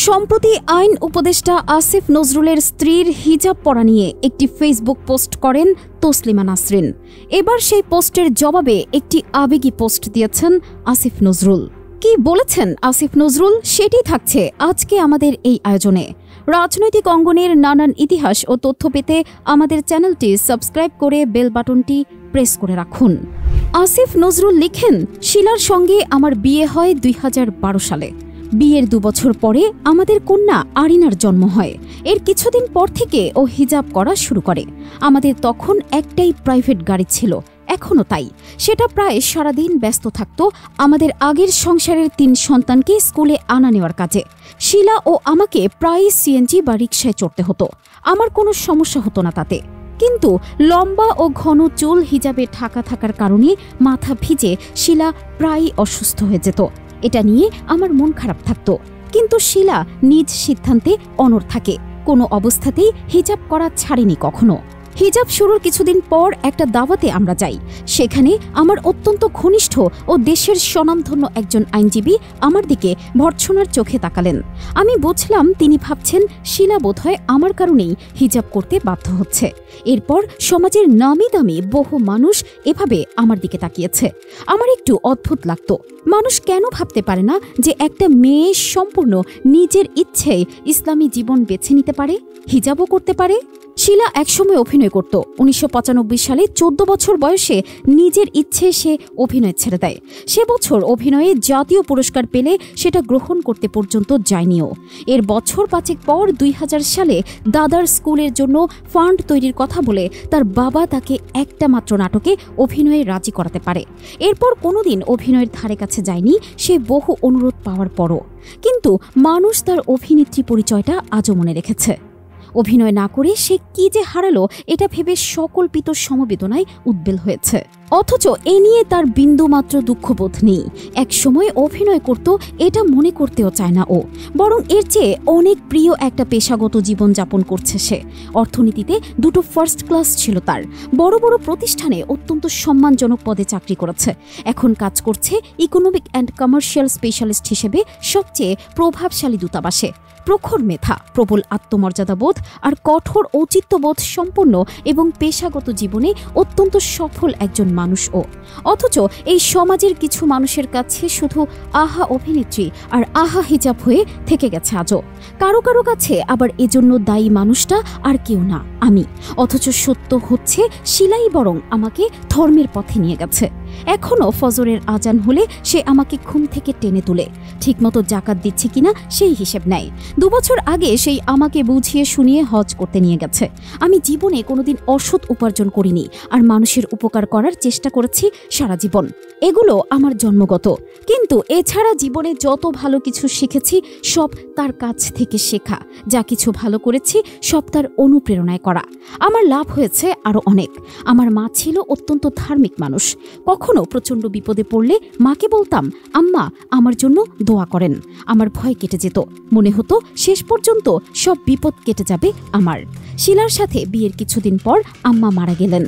সম্প্রতি আইন উপদেষ্টা আসিফ নজরুলের স্ত্রীর হিজাব পরা নিয়ে একটি ফেসবুক পোস্ট করেন তসলিমা নাসরিন। এবার সেই পোস্টের জবাবে একটি আবেগী পোস্ট দিয়েছেন আসিফ নজরুল। কি বলেছেন আসিফ নজরুল সেটি থাকছে আজকে আমাদের এই আয়োজনে। রাজনৈতিক অঙ্গনের নানান ইতিহাস ও তথ্য পেতে আমাদের চ্যানেলটি সাবস্ক্রাইব করে বেল বাটনটি প্রেস করে রাখুন। আসিফ নজরুল লিখেন, শিলার সঙ্গে আমার বিয়ে হয় 2012 সালে। বিয়ের 2 বছর পরে আমাদের কন্যা আরিনার জন্ম হয়। এর কিছুদিন পর থেকে ও হিজাব করা শুরু করে। আমাদের তখন একটাই প্রাইভেট গাড়ি ছিল, এখনও তাই। সেটা প্রায় সারাদিন ব্যস্ত থাকত আমাদের আগের সংসারের 3 সন্তানকে স্কুলে আনা নেওয়ার কাজে। শিলা ও আমাকে প্রায় সিএনজি বা রিকশায় চড়তে হতো। আমার কোনো সমস্যা হতো না তাতে। কিন্তু লম্বা ও ঘন চুল হিজাবে ঢাকা থাকার কারণে মাথা ভিজে শিলা প্রায় অসুস্থ হয়ে যেত। এটা নিয়ে আমার মন খারাপ থাকত। কিন্তু শিলা নিজ সিদ্ধান্তে অনড় থাকে, কোনো অবস্থাতেই হিজাব করা ছাড়েনি কখনো। হিজাব শুরুর কিছুদিন পর একটা দাওয়াতে আমরা যাই। সেখানে আমার অত্যন্ত ঘনিষ্ঠ ও দেশের স্বনামধন্য একজন আইনজীবী আমার দিকে ভর্ৎসনার চোখে তাকালেন। আমি বুঝলাম তিনি ভাবছেন শিলা বোধহয় আমার কারণেই হিজাব করতে বাধ্য হচ্ছে। এরপর সমাজের নামি দামি বহু মানুষ এভাবে আমার দিকে তাকিয়েছে। আমার একটু অদ্ভুত লাগতো, মানুষ কেন ভাবতে পারে না যে একটা মেয়ে সম্পূর্ণ নিজের ইচ্ছেয় ইসলামী জীবন বেছে নিতে পারে, হিজাবও করতে পারে। শিলা একসময় অভিনয় করত। 1995 সালে 14 বছর বয়সে নিজের ইচ্ছে সে অভিনয় ছেড়ে দেয়। সে বছর অভিনয়ে জাতীয় পুরস্কার পেলে সেটা গ্রহণ করতে পর্যন্ত যায়নিও। এর বছর 5 পর 2000 সালে দাদার স্কুলের জন্য ফান্ড তৈরির কথা বলে তার বাবা তাকে একটা মাত্র নাটকে অভিনয়ে রাজি করাতে পারে। এরপর কোনোদিন অভিনয়ের ধারে কাছে যায়নি সে, বহু অনুরোধ পাওয়ার পরও। কিন্তু মানুষ তার অভিনেত্রী পরিচয়টা আজও মনে রেখেছে। অভিনয় না করে সে কি যে হারালো এটা ভেবে সকল্পিত সমবেদনায় উদ্বেল হয়েছে। অথচ এ নিয়ে তার বিন্দুমাত্র দুঃখবোধ নেই। একসময় অভিনয় করত এটা মনে করতেও চায় না ও, বরং এর চেয়ে অনেক প্রিয় একটা পেশাগত জীবন যাপন করছে সে। অর্থনীতিতে 2টো ফার্স্ট ক্লাস ছিল তার। বড় বড় প্রতিষ্ঠানে অত্যন্ত সম্মানজনক পদে চাকরি করেছে। এখন কাজ করছে ইকোনমিক অ্যান্ড কমার্শিয়াল স্পেশালিস্ট হিসেবে সবচেয়ে প্রভাবশালী দূতাবাসে। প্রখর মেধা, প্রবল আত্মমর্যাদাবোধ আর কঠোর ঔচিত্যবোধ সম্পন্ন এবং পেশাগত জীবনে অত্যন্ত সফল একজন মানুষ ও। অথচ এই সমাজের কিছু মানুষের কাছে শুধু আহা অভিনেত্রী আর আহা হিজাব হয়ে থেকে গেছে আজও। কারো কারো কাছে আবার এজন্য দায়ী মানুষটা আর কেউ না, আমি। অথচ সত্য হচ্ছে শিলাই বরং আমাকে ধর্মের পথে নিয়ে গেছে। এখনও ফজরের আজান হলে সে আমাকে ঘুম থেকে টেনে তুলে ঠিকমতো জাকাত দিচ্ছে কিনা সেই হিসেব নেয়। 2 বছর আগে সেই আমাকে বুঝিয়ে শুনিয়ে হজ করতে নিয়ে গেছে। আমি জীবনে কোনোদিন অসৎ উপার্জন করিনি আর মানুষের উপকার করার চেষ্টা করেছি সারা জীবন। এগুলো আমার জন্মগত। কিন্তু এছাড়া জীবনে যত ভালো কিছু শিখেছি সব তার কাছ থেকে শেখা। যা কিছু ভালো করেছি সব তার অনুপ্রেরণায় করা। আমার লাভ হয়েছে আরও অনেক। আমার মা ছিল অত্যন্ত ধার্মিক মানুষ। কখনো প্রচণ্ড বিপদে পড়লে মাকে বলতাম, আম্মা আমার জন্য দোয়া করেন। আমার ভয় কেটে যেত, মনে হতো শেষ পর্যন্ত সব বিপদ কেটে যাবে আমার। শিলার সাথে বিয়ের কিছুদিন পর আম্মা মারা গেলেন।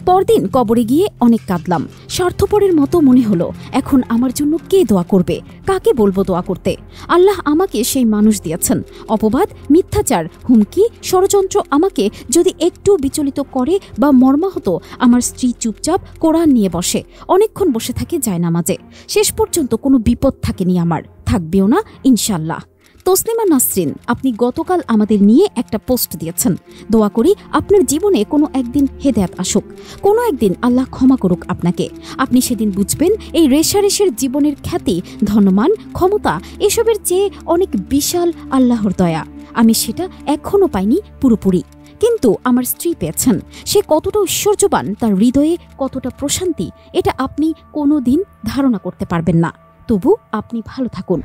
পরদিন কবরে গিয়ে অনেক কাঁদলাম। স্বার্থপরের মতো মনে হলো, এখন আমার জন্য কে দোয়া করবে, কাকে বলবো দোয়া করতে? আল্লাহ আমাকে সেই মানুষ দিয়েছেন। অপবাদ, মিথ্যাচার, হুমকি, ষড়যন্ত্র আমাকে যদি একটু বিচলিত করে বা মর্মাহত, আমার স্ত্রী চুপচাপ কোরআন নিয়ে বসে, অনেকক্ষণ বসে থাকে জায়নামাজে। শেষ পর্যন্ত কোনো বিপদ থাকেনি আমার, থাকবেও না ইনশাল্লাহ। তসলিমা নাসরিন, আপনি গতকাল আমাদের নিয়ে একটা পোস্ট দিয়েছেন। দোয়া করি আপনার জীবনে কোনো একদিন হেদায়েত আসুক, কোনো একদিন আল্লাহ ক্ষমা করুক আপনাকে। আপনি সেদিন বুঝবেন এই রেশারেশের জীবনের খ্যাতি, ধনমান, ক্ষমতা এসবের চেয়ে অনেক বিশাল আল্লাহর দয়া। আমি সেটা এখনও পাইনি পুরোপুরি, কিন্তু আমার স্ত্রী পেয়েছেন। সে কতটা ঐশ্বর্যবান, তার হৃদয়ে কতটা প্রশান্তি, এটা আপনি কোনো দিন ধারণা করতে পারবেন না। তবু আপনি ভালো থাকুন।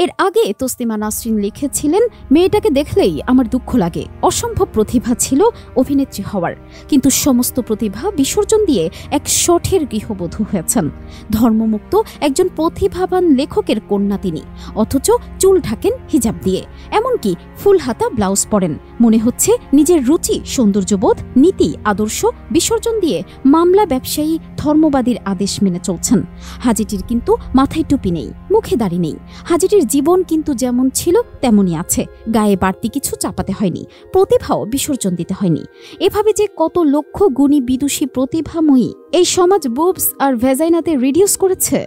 এর আগে তসলিমা নাসরিন লিখেছিলেন, মেয়েটাকে দেখলেই আমার দুঃখ লাগে। অসম্ভব প্রতিভা ছিল অভিনেত্রী হওয়ার, কিন্তু সমস্ত প্রতিভা বিসর্জন দিয়ে এক শঠের গৃহবধূ হয়েছেন। ধর্মমুক্ত একজন প্রতিভাবান লেখকের কন্যা তিনি, অথচ চুল ঢাকেন হিজাব দিয়ে, এমনকি ফুল হাতা ব্লাউজ পরেন। মনে হচ্ছে নিজের রুচি, সৌন্দর্যবোধ, নীতি, আদর্শ বিসর্জন দিয়ে মামলা ব্যবসায়ী ধর্মবাদীর আদেশ মেনে চলছেন। হাজিটির কিন্তু মাথায় টুপি নেই, মুখে দাড়ি নেই। হাজিটির অভিনেত্রীর জীবন কিন্তু যেমন ছিল তেমনই আছে, গায়ে বাড়তি কিছু চাপাতে হয়নি, প্রতিভাও বিসর্জন দিতে হয়নি। এভাবে যে কত লক্ষ গুণী বিদুষী প্রতিভাময়ী এই সমাজ বুবস আর ভেজাইনাতে রিডিউস করেছে।